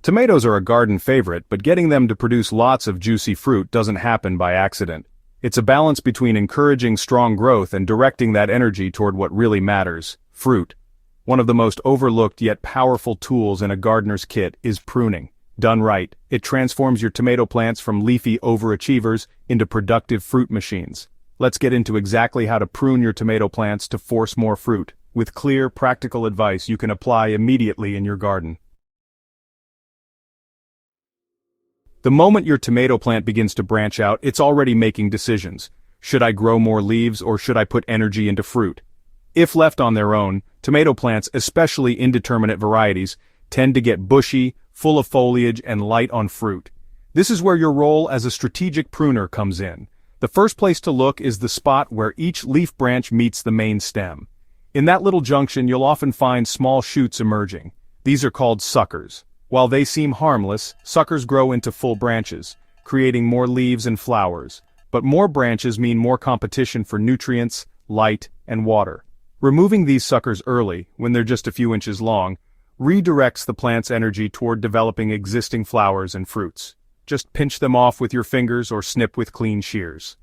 Tomatoes are a garden favorite, but getting them to produce lots of juicy fruit doesn't happen by accident. It's a balance between encouraging strong growth and directing that energy toward what really matters, fruit. One of the most overlooked yet powerful tools in a gardener's kit is pruning. Done right, it transforms your tomato plants from leafy overachievers into productive fruit machines. Let's get into exactly how to prune your tomato plants to force more fruit, with clear, practical advice you can apply immediately in your garden. The moment your tomato plant begins to branch out, it's already making decisions. Should I grow more leaves or should I put energy into fruit? If left on their own, tomato plants, especially indeterminate varieties, tend to get bushy, full of foliage and light on fruit. This is where your role as a strategic pruner comes in. The first place to look is the spot where each leaf branch meets the main stem. In that little junction, you'll often find small shoots emerging. These are called suckers. While they seem harmless, suckers grow into full branches, creating more leaves and flowers. But more branches mean more competition for nutrients, light, and water. Removing these suckers early, when they're just a few inches long, redirects the plant's energy toward developing existing flowers and fruits. Just pinch them off with your fingers or snip with clean shears.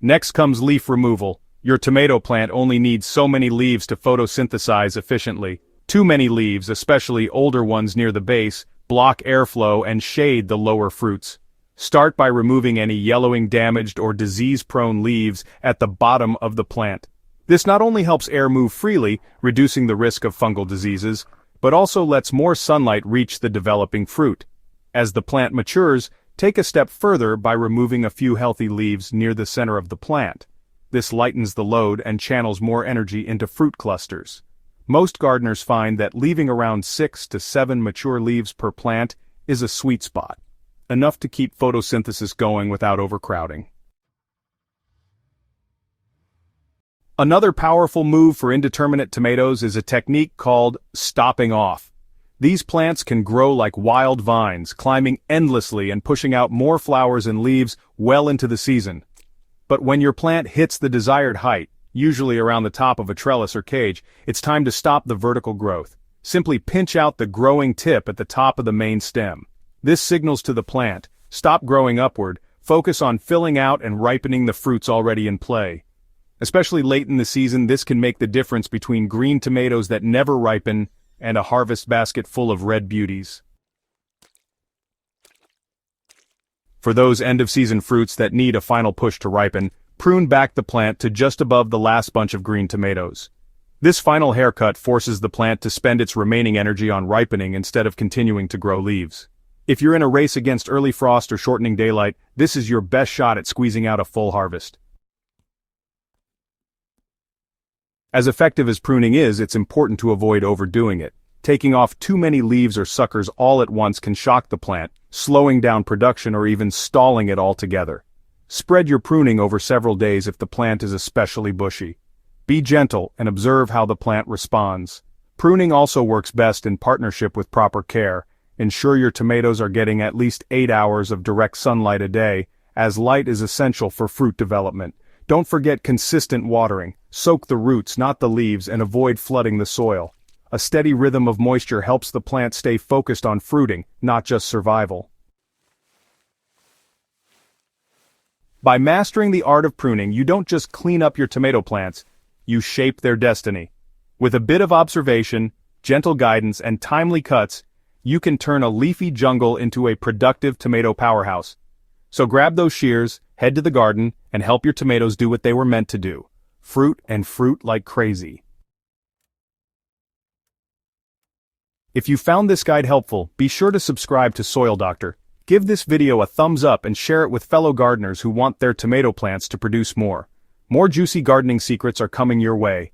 Next comes leaf removal. Your tomato plant only needs so many leaves to photosynthesize efficiently. Too many leaves, especially older ones near the base, block airflow and shade the lower fruits. Start by removing any yellowing, damaged, or disease-prone leaves at the bottom of the plant. This not only helps air move freely, reducing the risk of fungal diseases, but also lets more sunlight reach the developing fruit. As the plant matures, take a step further by removing a few healthy leaves near the center of the plant. This lightens the load and channels more energy into fruit clusters. Most gardeners find that leaving around 6 to 7 mature leaves per plant is a sweet spot, enough to keep photosynthesis going without overcrowding. Another powerful move for indeterminate tomatoes is a technique called stopping off. These plants can grow like wild vines, climbing endlessly and pushing out more flowers and leaves well into the season. But when your plant hits the desired height, usually around the top of a trellis or cage, it's time to stop the vertical growth. Simply pinch out the growing tip at the top of the main stem. This signals to the plant, stop growing upward, focus on filling out and ripening the fruits already in play. Especially late in the season, this can make the difference between green tomatoes that never ripen and a harvest basket full of red beauties. For those end-of-season fruits that need a final push to ripen, prune back the plant to just above the last bunch of green tomatoes. This final haircut forces the plant to spend its remaining energy on ripening instead of continuing to grow leaves. If you're in a race against early frost or shortening daylight, this is your best shot at squeezing out a full harvest. As effective as pruning is, it's important to avoid overdoing it. Taking off too many leaves or suckers all at once can shock the plant, slowing down production or even stalling it altogether. Spread your pruning over several days if the plant is especially bushy. Be gentle and observe how the plant responds. Pruning also works best in partnership with proper care. Ensure your tomatoes are getting at least 8 hours of direct sunlight a day, as light is essential for fruit development. Don't forget consistent watering. Soak the roots, not the leaves, and avoid flooding the soil. A steady rhythm of moisture helps the plant stay focused on fruiting, not just survival. By mastering the art of pruning, you don't just clean up your tomato plants, you shape their destiny. With a bit of observation, gentle guidance, and timely cuts, you can turn a leafy jungle into a productive tomato powerhouse. So grab those shears, head to the garden, and help your tomatoes do what they were meant to do. Fruit and fruit like crazy. If you found this guide helpful, be sure to subscribe to Soil Doctor. Give this video a thumbs up and share it with fellow gardeners who want their tomato plants to produce more. More juicy gardening secrets are coming your way.